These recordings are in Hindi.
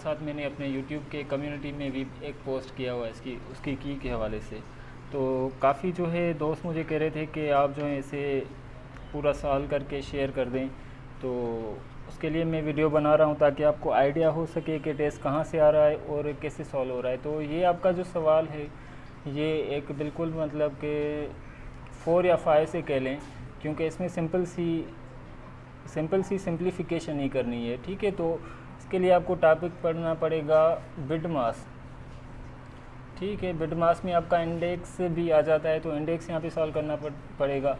साथ मैंने अपने यूट्यूब के कम्युनिटी में भी एक पोस्ट किया हुआ है उसकी की के हवाले से। तो काफ़ी जो है दोस्त मुझे कह रहे थे कि आप जो है इसे पूरा सॉल्व करके शेयर कर दें, तो उसके लिए मैं वीडियो बना रहा हूं ताकि आपको आइडिया हो सके कि टेस्ट कहाँ से आ रहा है और कैसे सॉल्व हो रहा है। तो ये आपका जो सवाल है ये एक बिल्कुल मतलब कि 4 या 5 से कह लें, क्योंकि इसमें सिंपल सी सिंप्लीफिकेशन ही करनी है। ठीक है, तो इसके लिए आपको टॉपिक पढ़ना पड़ेगा बिट मास। ठीक है, बिट मास में आपका इंडेक्स भी आ जाता है, तो इंडेक्स यहाँ पे सॉल्व करना पड़ेगा।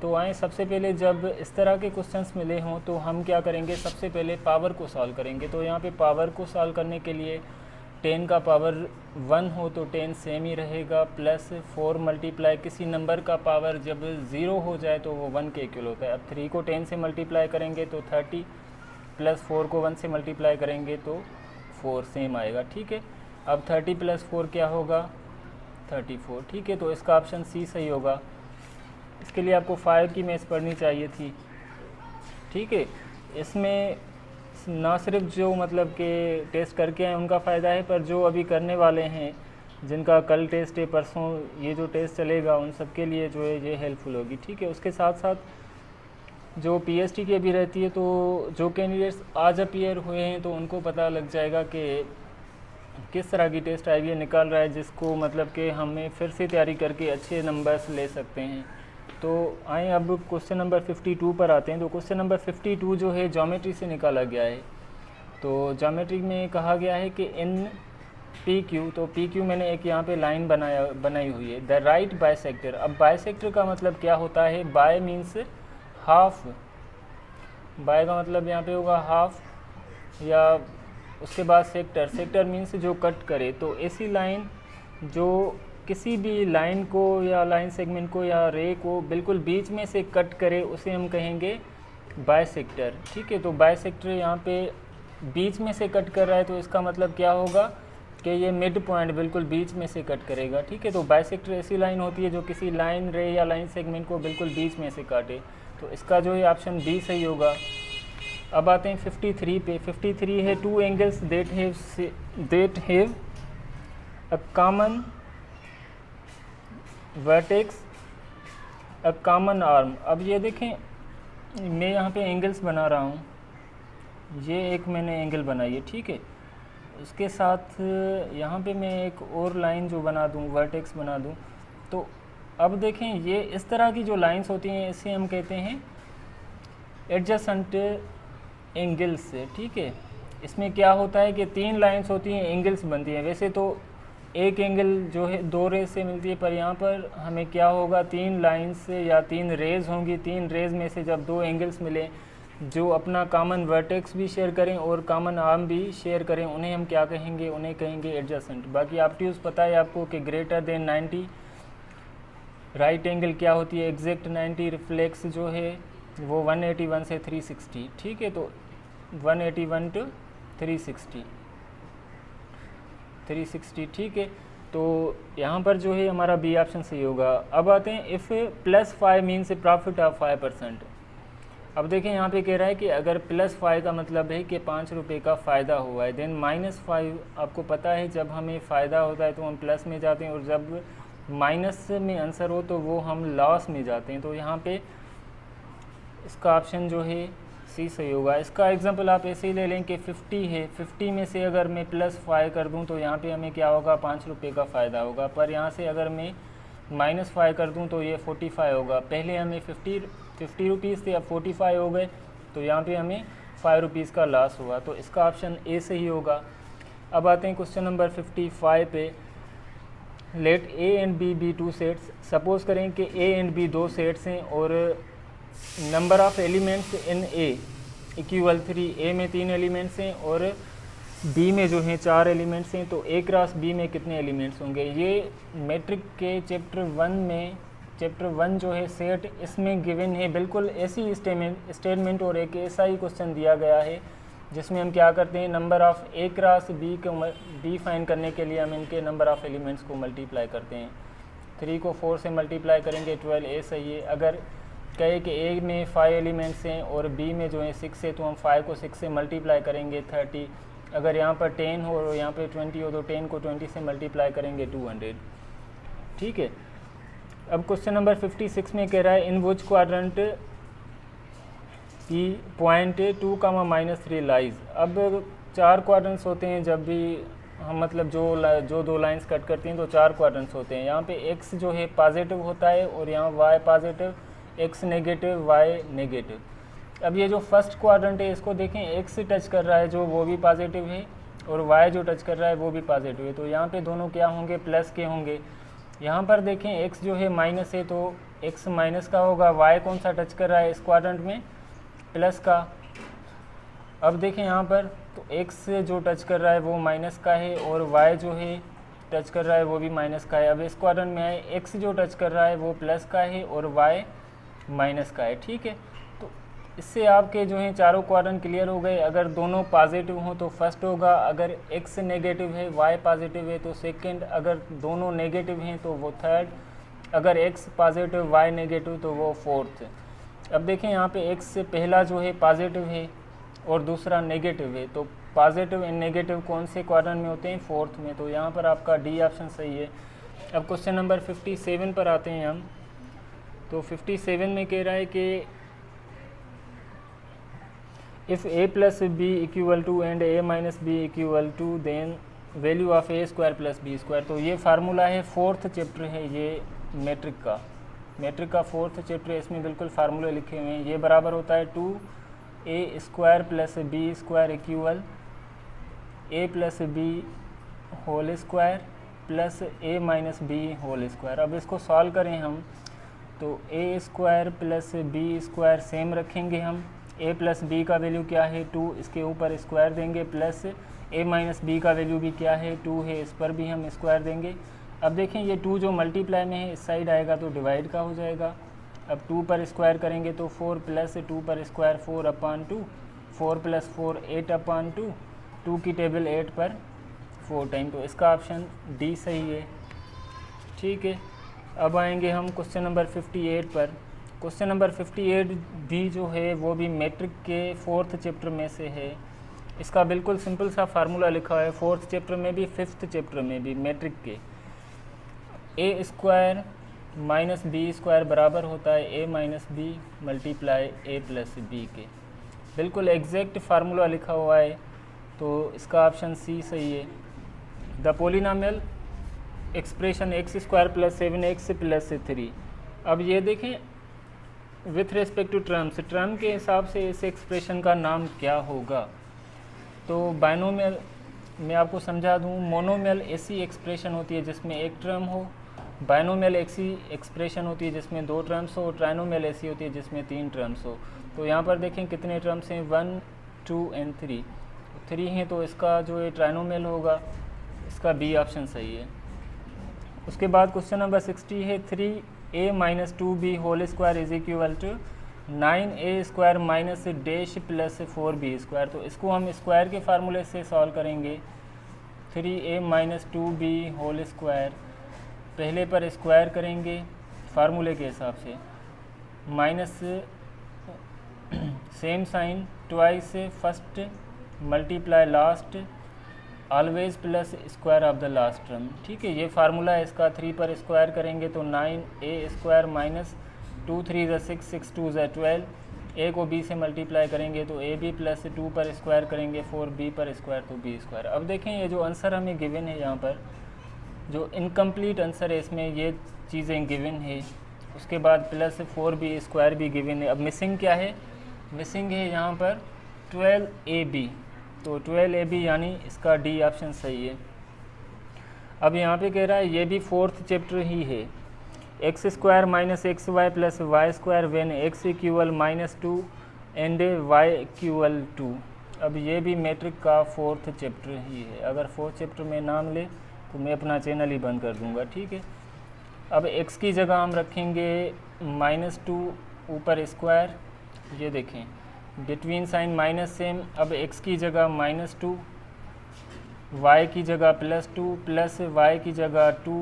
तो आए सबसे पहले जब इस तरह के क्वेश्चंस मिले हों तो हम क्या करेंगे, सबसे पहले पावर को सॉल्व करेंगे। तो यहाँ पे पावर को सॉल्व करने के लिए 10 का पावर 1 हो तो 10 सेम ही रहेगा, प्लस 4 मल्टीप्लाई किसी नंबर का पावर जब 0 हो जाए तो वो 1 के इक्वल होता है। अब 3 को 10 से मल्टीप्लाई करेंगे तो 30, प्लस 4 को 1 से मल्टीप्लाई करेंगे तो 4 सेम आएगा। ठीक है, अब 30 प्लस 4 क्या होगा, 34। ठीक है, तो इसका ऑप्शन सी सही होगा। इसके लिए आपको 5 की मैथ्स पढ़नी चाहिए थी। ठीक है, इसमें ना सिर्फ जो मतलब कि टेस्ट करके आए उनका फ़ायदा है, पर जो अभी करने वाले हैं जिनका कल टेस्ट है, परसों ये जो टेस्ट चलेगा, उन सब के लिए जो है ये हेल्पफुल होगी। ठीक है, उसके साथ साथ जो पीएचडी की अभी रहती है, तो जो कैंडिडेट्स आज अपीयर हुए हैं तो उनको पता लग जाएगा कि किस तरह की टेस्ट आई निकाल रहा है, जिसको मतलब कि हमें फिर से तैयारी करके अच्छे नंबर्स ले सकते हैं। तो आए अब क्वेश्चन नंबर 52 पर आते हैं। तो क्वेश्चन नंबर 52 जो है ज्योमेट्री से निकाला गया है। तो ज्योमेट्री में कहा गया है कि इन पी क्यू, तो पी क्यू मैंने एक यहाँ पे लाइन बनाई हुई है, द राइट बाइसेक्टर। अब बाइसेक्टर का मतलब क्या होता है, बाय मीन्स हाफ, बाय का मतलब यहाँ पे होगा हाफ, या उसके बाद सेक्टर, सेक्टर मीन्स जो कट करे। तो ऐसी लाइन जो किसी भी लाइन को या लाइन सेगमेंट को या रे को बिल्कुल बीच में से कट करे उसे हम कहेंगे बाइसेक्टर। ठीक है, तो बाइसेक्टर यहाँ पे बीच में से कट कर रहा है, तो इसका मतलब क्या होगा कि ये मिड पॉइंट बिल्कुल बीच में से कट करेगा। ठीक है, तो बाइसेक्टर ऐसी लाइन होती है जो किसी लाइन, रे या लाइन सेगमेंट को बिल्कुल बीच में से काटे। तो इसका जो है ऑप्शन बी सही होगा। अब आते हैं 53 पे। 53 है two angles that have a common vertex a common arm. अब ये देखें, मैं यहाँ पे एंगल्स बना रहा हूँ, ये एक मैंने एंगल बनाई है। ठीक है, उसके साथ यहाँ पे मैं एक और लाइन जो बना दूँ, वर्टेक्स बना दूँ। तो अब देखें, ये इस तरह की जो लाइंस होती हैं इसे हम कहते हैं एडजेसेंट एंगल्स। ठीक है, इसमें क्या होता है कि 3 लाइंस होती हैं, एंगल्स बनती हैं। वैसे तो एक एंगल जो है 2 रेज से मिलती है, पर यहाँ पर हमें क्या होगा, 3 लाइंस या 3 रेज होंगी। 3 रेज में से जब 2 एंगल्स मिले जो अपना कॉमन वर्टेक्स भी शेयर करें और कॉमन आर्म भी शेयर करें, उन्हें हम क्या कहेंगे, उन्हें कहेंगे एडजेसेंट। बाकी ऑब्ट्यूज पता है आपको कि ग्रेटर देन 90, राइट एंगल क्या होती है, एग्जैक्ट 90, रिफ्लेक्स जो है वो 181 से 360। ठीक है, तो 181 टू 360। ठीक है, तो यहाँ पर जो है हमारा बी ऑप्शन सही होगा। अब आते हैं इफ़ +5 मीन्स प्रॉफिट ऑफ 5%। अब देखें, यहाँ पे कह रहा है कि अगर +5 का मतलब है कि 5 रुपये का फ़ायदा हुआ है, देन -5 आपको पता है जब हमें फ़ायदा होता है तो हम प्लस में जाते हैं, और जब माइनस में आंसर हो तो वो हम लॉस में जाते हैं। तो यहाँ पे इसका ऑप्शन जो है सी सही होगा। इसका एग्जांपल आप ऐसे ही ले लें कि 50 है, 50 में से अगर मैं +5 कर दूं तो यहाँ पे हमें क्या होगा, 5 रुपये का फ़ायदा होगा। पर यहाँ से अगर मैं -5 कर दूं तो ये 45 होगा। पहले हमें 50 रुपीज़ थे, अब 45 हो गए, तो यहाँ पे हमें 5 रुपीज़ का लॉस हुआ। तो इसका ऑप्शन ए सही होगा। अब आते हैं क्वेश्चन नंबर 55 पे। Let A and B be 2 sets. Suppose करें कि ए एंड बी 2 सेट्स हैं और number of elements in A equal 3। A में 3 एलिमेंट्स हैं और बी में जो हैं 4 एलिमेंट्स हैं, तो ए क्रॉस बी में कितने एलिमेंट्स होंगे। ये मैट्रिक के चैप्टर 1 जो है सेट, इसमें गिवन है बिल्कुल ऐसी स्टेटमेंट और एक ऐसा ही क्वेश्चन दिया गया है जिसमें हम क्या करते हैं, number of A cross B को डिफाइन करने के लिए हम इनके नंबर ऑफ़ एलिमेंट्स को मल्टीप्लाई करते हैं। 3 को 4 से मल्टीप्लाई करेंगे 12, ए सही है। अगर कहे कि ए में 5 एलिमेंट्स हैं और बी में जो है 6 है, तो हम 5 को 6 से मल्टीप्लाई करेंगे 30, अगर यहाँ पर 10 हो और यहाँ पे 20 हो तो 10 को 20 से मल्टीप्लाई करेंगे 200, ठीक है। अब क्वेश्चन नंबर 56 में कह रहा है इन विच क्वाड्रेंट की पॉइंट 2, -3 लाइज। अब 4 क्वाड्रेंट्स होते हैं जब भी हम मतलब जो दो लाइंस कट करती हैं तो 4 क्वाड्रेंट्स होते हैं। यहाँ पे x जो है पॉजिटिव होता है और यहाँ y positive, x negative, y negative. अब ये जो फर्स्ट क्वाड्रेंट है इसको देखें, x टच कर रहा है जो वो भी पॉजिटिव है और y जो टच कर रहा है वो भी पॉजिटिव है, तो यहाँ पे दोनों क्या होंगे, प्लस के होंगे। यहाँ पर देखें x जो है माइनस है तो x माइनस का होगा, y कौन सा टच कर रहा है इस क्वाड्रेंट में, प्लस का। अब देखें यहाँ पर तो x जो टच कर रहा है वो माइनस का है और y जो है टच कर रहा है वो भी माइनस का है। अब इस क्वाड्रेंट में है x जो टच कर रहा है वो प्लस का है और y माइनस का है, ठीक है। तो इससे आपके जो हैं चारों क्वाड्रेंट क्लियर हो गए। अगर दोनों पॉजिटिव हों तो फर्स्ट होगा, अगर x नेगेटिव है y पॉजिटिव है तो सेकंड, अगर दोनों नेगेटिव हैं तो वो थर्ड, अगर x पॉजिटिव y नेगेटिव तो वो फोर्थ। अब देखें यहाँ पे x से पहला जो है पॉजिटिव है और दूसरा नेगेटिव है, तो पॉजिटिव एंड नेगेटिव कौन से क्वाड्रेंट में होते हैं, फोर्थ में, तो यहाँ पर आपका डी ऑप्शन सही है। अब क्वेश्चन नंबर 57 पर आते हैं हम। तो 57 में कह रहा है कि if a plus B equal to and a minus B equal to then value of a square plus B square. तो ये फार्मूला है, फोर्थ चैप्टर है ये मैट्रिक का फोर्थ चैप्टर है, इसमें बिल्कुल फार्मूले लिखे हुए हैं। ये बराबर होता है 2a square plus B square equal a plus B whole square plus a minus B whole square. अब इसको सॉल्व करें हम तो a square plus B square same रखेंगे हम, a प्लस बी का वैल्यू क्या है 2, इसके ऊपर स्क्वायर देंगे, प्लस a माइनस बी का वैल्यू भी क्या है 2 है, इस पर भी हम स्क्वायर देंगे। अब देखें ये 2 जो मल्टीप्लाई में है इस साइड आएगा तो डिवाइड का हो जाएगा। अब 2 पर स्क्वायर करेंगे तो 4 प्लस 2 पर स्क्वायर 4/2, 4 प्लस 4 8/2, 2 की टेबल 8 पर 4 टाइम, तो इसका ऑप्शन डी सही है, ठीक है। अब आएंगे हम क्वेश्चन नंबर 58 पर। क्वेश्चन नंबर 58 भी जो है वो भी मैट्रिक के फोर्थ चैप्टर में से है। इसका बिल्कुल सिंपल सा फार्मूला लिखा है, फोर्थ चैप्टर में भी फिफ्थ चैप्टर में भी मैट्रिक के। a square minus B square बराबर होता है a minus B multiply a plus B के। बिल्कुल एग्जैक्ट फार्मूला लिखा हुआ है, तो इसका ऑप्शन सी सही है। The polynomial expression x square plus 7x plus 3। अब ये देखें विथ रिस्पेक्ट टू टर्म के हिसाब से इस एक्सप्रेशन का नाम क्या होगा। तो बाइनोमियल मैं आपको समझा दूं, मोनोमियल ऐसी एक्सप्रेशन होती है जिसमें एक टर्म हो, बाइनोमियल ऐसी एक्सप्रेशन होती है जिसमें 2 टर्म्स हो, ट्राइनोमियल ऐसी होती है जिसमें 3 टर्म्स हो। तो यहाँ पर देखें कितने टर्म्स हैं, 1 2 एंड 3 हैं, तो इसका जो है ट्राइनोमियल होगा, इसका बी ऑप्शन सही है। उसके बाद क्वेश्चन नंबर 60 है 3a minus 2b whole square is equal to 9a square minus dash plus 4b square. तो इसको हम स्क्वायर के फार्मूले से सॉल्व करेंगे। 3a minus 2b whole square पहले पर स्क्वायर करेंगे फार्मूले के हिसाब से, minus same sign twice first multiply last always plus square of the last term, ठीक है। ये फार्मूला है इसका। 3 पर स्क्वायर करेंगे तो 9a स्क्वायर माइनस 2 3 6 6 2 12, a को b से मल्टीप्लाई करेंगे तो ab प्लस 2 पर स्क्वायर करेंगे 4b पर स्क्वायर तो b स्क्वायर। अब देखें ये जो आंसर हमें गिवन है, यहाँ पर जो इनकम्प्लीट आंसर है इसमें ये चीज़ें गिवन है, उसके बाद प्लस 4b स्क्वायर भी गिवन है। अब मिसिंग क्या है, मिसिंग है यहाँ पर 12ab, तो 12ab यानी इसका डी ऑप्शन सही है। अब यहाँ पे कह रहा है ये भी फोर्थ चैप्टर ही है, X square minus X Y plus Y square when X equal -2 and Y equal 2। अब ये भी मैट्रिक का फोर्थ चैप्टर ही है। अगर फोर्थ चैप्टर में नाम ले तो मैं अपना चैनल ही बंद कर दूंगा, ठीक है। अब x की जगह हम रखेंगे -2 ऊपर स्क्वायर, ये देखें बिटवीन साइन माइनस सेम। अब x की जगह -2, y की जगह +2 प्लस y की जगह 2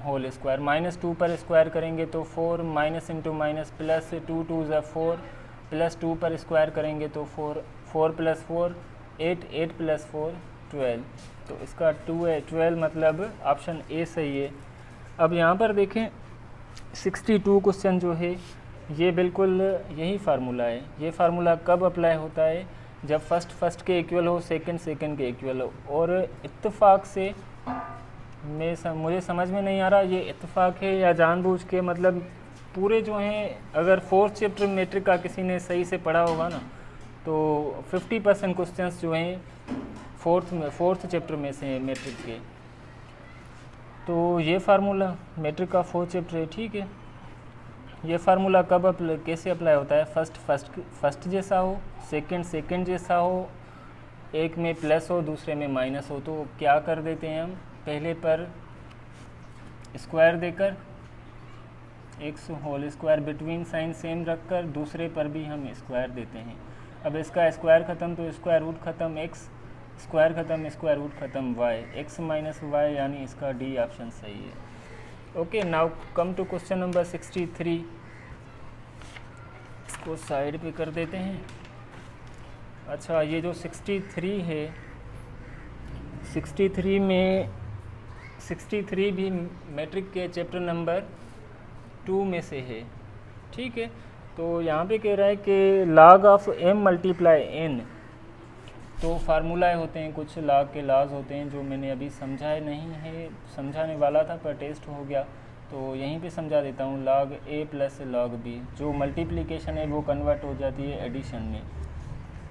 होल स्क्वायर, -2 पर स्क्वायर करेंगे तो 4 माइनस इंटू माइनस प्लस 2 2 ज़ा 4 प्लस 2 पर स्क्वायर करेंगे तो 4 4 प्लस 4 8 8 प्लस 4 12, तो इसका 2 है 12, मतलब ऑप्शन ए सही है। अब यहाँ पर देखें 62 क्वेश्चन जो है ये बिल्कुल यही फार्मूला है। ये फार्मूला कब अप्लाई होता है? जब फर्स्ट के इक्वल हो, सेकंड के इक्वल हो। और इत्तेफाक से मुझे समझ में नहीं आ रहा ये इत्तेफाक है या जानबूझ के, मतलब पूरे जो हैं, अगर फोर्थ चैप्टर मैट्रिक का किसी ने सही से पढ़ा होगा ना तो 50% क्वेश्चंस जो हैं फोर्थ चैप्टर में से मैट्रिक के। तो ये फार्मूला मैट्रिक का फोर्थ चैप्टर है, ठीक है। ये फार्मूला कब कैसे अप्लाई होता है? फर्स्ट जैसा हो, सेकंड जैसा हो, एक में प्लस हो दूसरे में माइनस हो, तो क्या कर देते हैं हम, पहले पर स्क्वायर देकर X whole square between sign same रखकर दूसरे पर भी हम स्क्वायर देते हैं। अब इसका स्क्वायर ख़त्म तो स्क्वायर रूट ख़त्म एक्स, स्क्वायर ख़त्म स्क्वायर रूट ख़त्म वाई, एक्स माइनस वाई, यानी इसका डी ऑप्शन सही है। Okay, now come to question number 63। इसको साइड पे कर देते हैं। अच्छा, ये जो 63 है, 63 भी मैट्रिक के चैप्टर नंबर 2 में से है, ठीक है। तो यहाँ पे कह रहा है कि log of m multiply n, तो फार्मूलाए होते हैं, कुछ log के लॉज होते हैं जो मैंने अभी समझाए नहीं है, समझाने वाला था पर टेस्ट हो गया तो यहीं पे समझा देता हूँ। log a plus log b, जो मल्टीप्लिकेशन है वो कन्वर्ट हो जाती है एडिशन में।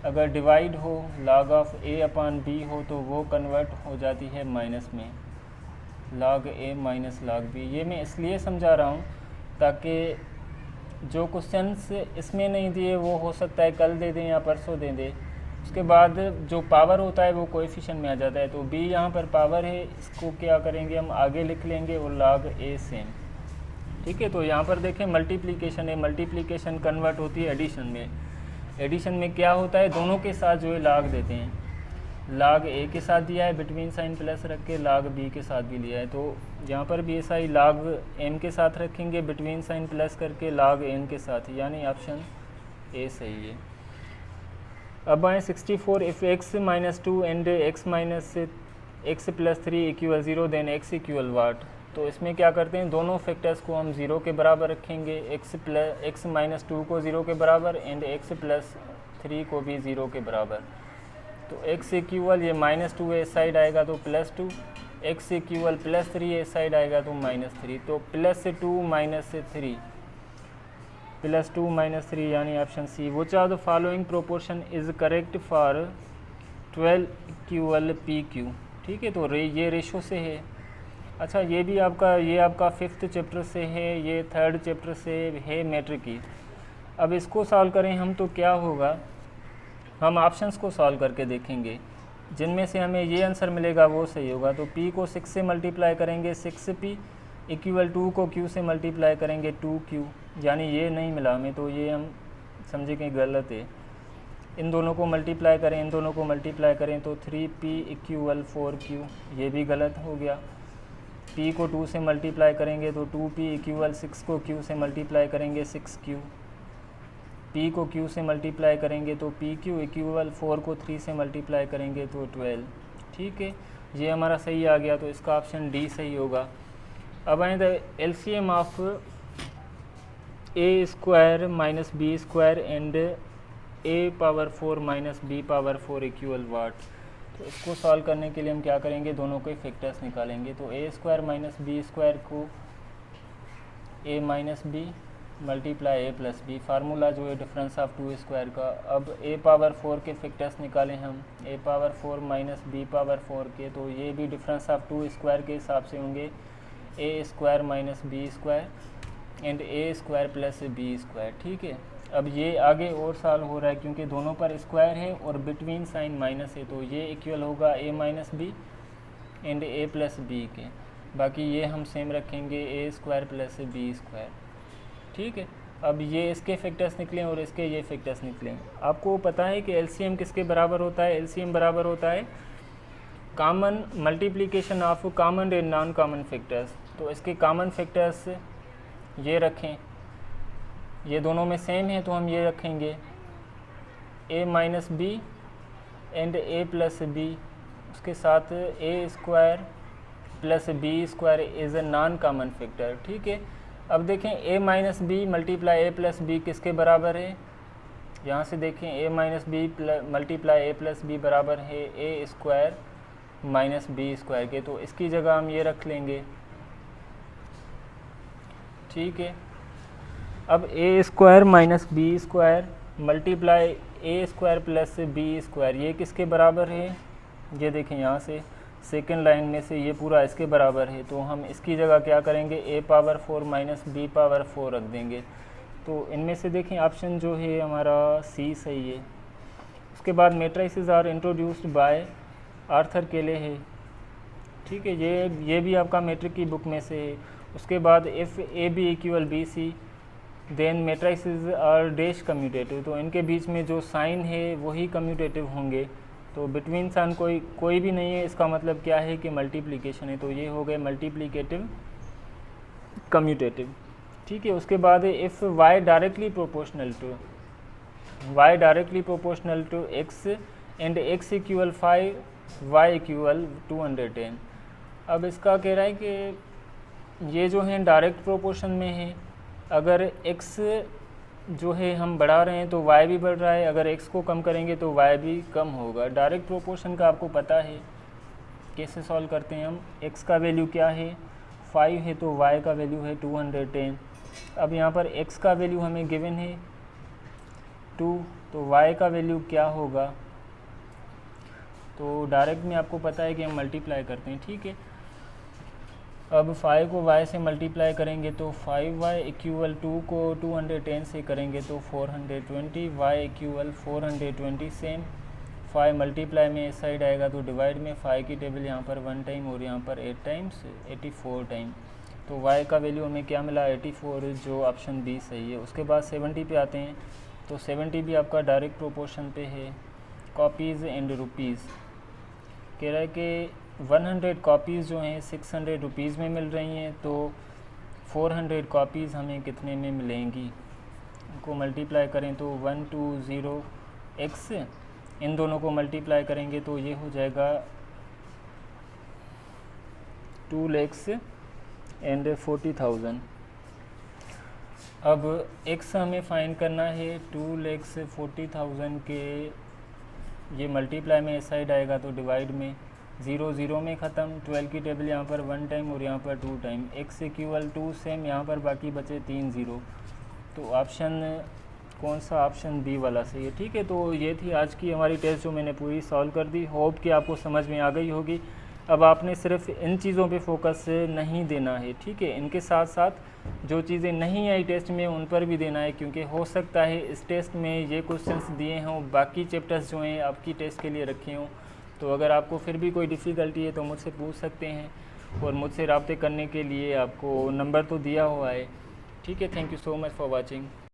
अगर डिवाइड हो, log of a upon b हो, तो वो कन्वर्ट हो जाती है माइनस में, log a minus log b। ये मैं इसलिए समझा रहा हूँ ताकि जो क्वेश्चंस इसमें नहीं दिए वो हो सकता है कल दे दें या परसों दे दें। उसके बाद जो पावर होता है वो कोएफिशिएंट में आ जाता है, तो b यहाँ पर पावर है, इसको क्या करेंगे हम आगे लिख लेंगे और log a सेम, ठीक है। तो यहाँ पर देखें मल्टीप्लिकेशन है, मल्टीप्लिकेशन कन्वर्ट होती है एडिशन में। एडिशन में क्या होता है, दोनों के साथ जो है log देते हैं। log a के साथ दिया है बिटवीन साइन प्लस रख के, log b के साथ भी लिया है, तो यहाँ पर भी ऐसा ही log m के साथ रखेंगे बिटवीन साइन प्लस करके, log n के साथ, यानी ऑप्शन ए सही है। अब आए 64, if x minus 2 and x minus x plus 3 equal 0 then x equal what. तो इसमें क्या करते हैं, दोनों फैक्टर्स को हम 0 के बराबर रखेंगे, x माइनस 2 को 0 के बराबर एंड x प्लस 3 को भी 0 के बराबर। तो x इक्वल ये माइनस 2 इस साइड आएगा तो प्लस 2, x इक्वल प्लस 3 इस साइड आएगा तो माइनस 3, तो प्लस 2 माइनस 3, प्लस 2 माइनस 3, यानी option C. Which are the following proportion is correct for 12 equal P Q, ठीक है। तो ये रेशो से है। अच्छा, ये भी आपका फिफ्थ चैप्टर से है, ये थर्ड चैप्टर से है मैट्रिक की। अब इसको सॉल्व करें हम तो क्या होगा, हम ऑप्शंस को सॉल्व करके देखेंगे, जिनमें से हमें ये आंसर मिलेगा वो सही होगा। तो p को 6 से मल्टीप्लाई करेंगे 6p, इक्वल 2 को q से मल्टीप्लाई करेंगे 2q, यानी ये नहीं मिला हमें, तो ये हम समझेंगे गलत है। इन दोनों को मल्टीप्लाई करें, इन दोनों को मल्टीप्लाई करें तो 3p इक्वल 4q, ये भी गलत हो गया। p को 2 से मल्टीप्लाई करेंगे तो 2p इक्वल 6 को q से मल्टीप्लाई करेंगे 6q, p को q से मल्टीप्लाई करेंगे तो pq इक्वल 4 को 3 से मल्टीप्लाई करेंगे तो 12, ठीक है। ये हमारा सही आ गया, तो इसका ऑप्शन डी सही होगा। अब आए the LCM of a square minus B square and a power 4 minus b power 4 equal what. तो इसको सॉल्व करने के लिए हम क्या करेंगे, दोनों के फैक्टर्स निकालेंगे। तो a square minus B square को a minus B multiply a plus B, formula जो है डिफरेंस ऑफ 2 स्क्वायर का। अब a पावर 4 के फैक्टर्स निकालें हम, a power 4 minus b power 4 के, तो ये भी डिफरेंस ऑफ 2 स्क्वायर के हिसाब से होंगे, a square minus b square and a square plus b square, ठीक है। अब ये आगे और सॉल्व हो रहा है क्योंकि दोनों पर स्क्वायर है और बिटवीन साइन माइनस है, तो ये इक्वल होगा a minus B and a plus B के। बाकी ये हम सेम रखेंगे a square plus b square, ठीक है। अब ये इसके फैक्टर्स निकलें और इसके ये फैक्टर्स निकलें। आपको पता है कि एलसीएम किसके बराबर होता है, एलसीएम बराबर होता है common multiplication of common and non common factors. तो इसके कॉमन फैक्टर्स ये रखें, ये दोनों में सेम है तो हम ये रखेंगे a minus B and a plus B उसके साथ A square plus B square is a non common factor. ठीक है, अब देखें A minus B multiply A plus B किसके बराबर है, यहाँ से देखें A minus B multiply A plus B बराबर है A square minus B square के, तो इसकी जगह हम ये रख लेंगे। ठीक है, अब A square minus B square multiply A square plus B square ये किसके बराबर है, ये देखें यहाँ से सेकेंड लाइन में से ये पूरा इसके बराबर है, तो हम इसकी जगह क्या करेंगे ए पावर 4 माइनस बी पावर 4 रख देंगे। तो इनमें से देखें ऑप्शन जो है हमारा सी सही है। उसके बाद matrices are introduced by Arthur Cayley है। ठीक है, ये भी आपका मैट्रिक की बुक में से है। उसके बाद if A B equal B C then matrices are dash commutative, तो इनके बीच में जो साइन है वही कम्यूटेटिव होंगे, तो बिटवीन साइन कोई भी नहीं है, इसका मतलब क्या है कि मल्टीप्लिकेशन है, तो ये हो गए मल्टीप्लिकेटिव कम्यूटेटिव। ठीक है, उसके बाद if y directly proportional to x and x equal 5 y equal 210। अब इसका कह रहा है कि ये जो है डायरेक्ट प्रोपोर्शन में है, अगर x जो है हम बढ़ा रहे हैं तो y भी बढ़ रहा है, अगर x को कम करेंगे तो y भी कम होगा। डायरेक्ट प्रोपोर्शन का आपको पता है कैसे सॉल्व करते हैं हम, x का वैल्यू क्या है 5 है तो y का वैल्यू है 210। अब यहाँ पर x का वैल्यू हमें गिवन है 2, तो y का वैल्यू क्या होगा, तो डायरेक्ट में आपको पता है कि हम मल्टीप्लाई करते हैं। ठीक है, अब 5 को y से मल्टीप्लाई करेंगे तो 5y इक्वल 2 को 210 से करेंगे तो 420, y इक्वल 420 सेम 5 मल्टीप्लाई में इस साइड आएगा तो डिवाइड में 5 की टेबल यहाँ पर 1 टाइम और यहाँ पर 8 टाइम्स 84 टाइम, तो y का वैल्यू हमें क्या मिला 84, जो ऑप्शन बी सही है। उसके बाद 70 पे आते हैं, तो 70 भी आपका डायरेक्ट प्रोपोर्शन पे है। कॉपीज़ एंड रुपीज़ कह रहा है कि 100 कॉपीज़ जो हैं 600 रुपीज़ में मिल रही हैं, तो 400 कॉपीज़ हमें कितने में मिलेंगी, इनको मल्टीप्लाई करें तो 120x, इन दोनों को मल्टीप्लाई करेंगे तो ये हो जाएगा 2,40,000। अब x हमें फाइंड करना है 2,40,000 के, ये मल्टीप्लाई में इस साइड आएगा तो डिवाइड में 0 0 में ख़त्म, 12 की टेबल यहाँ पर 1 टाइम और यहाँ पर 2 टाइम, x इक्वल 2 सेम, यहाँ पर बाकी बचे 3 0, तो ऑप्शन कौन सा, ऑप्शन बी वाला सही है। ठीक है, तो ये थी आज की हमारी टेस्ट जो मैंने पूरी सॉल्व कर दी, होप कि आपको समझ में आ गई होगी। अब आपने सिर्फ इन चीज़ों पे फोकस नहीं देना है। ठीक है, इनके साथ साथ जो चीज़ें नहीं आई टेस्ट में उन पर भी देना है, क्योंकि हो सकता है इस टेस्ट में ये क्वेश्चंस दिए हों, बाकी चैप्टर्स जो हैं आपकी टेस्ट के लिए रखे हों, तो अगर आपको फिर भी कोई डिफ़िकल्टी है तो मुझसे पूछ सकते हैं, और मुझसे रब्ते करने के लिए आपको नंबर तो दिया हुआ है। ठीक है, thank you so much for watching.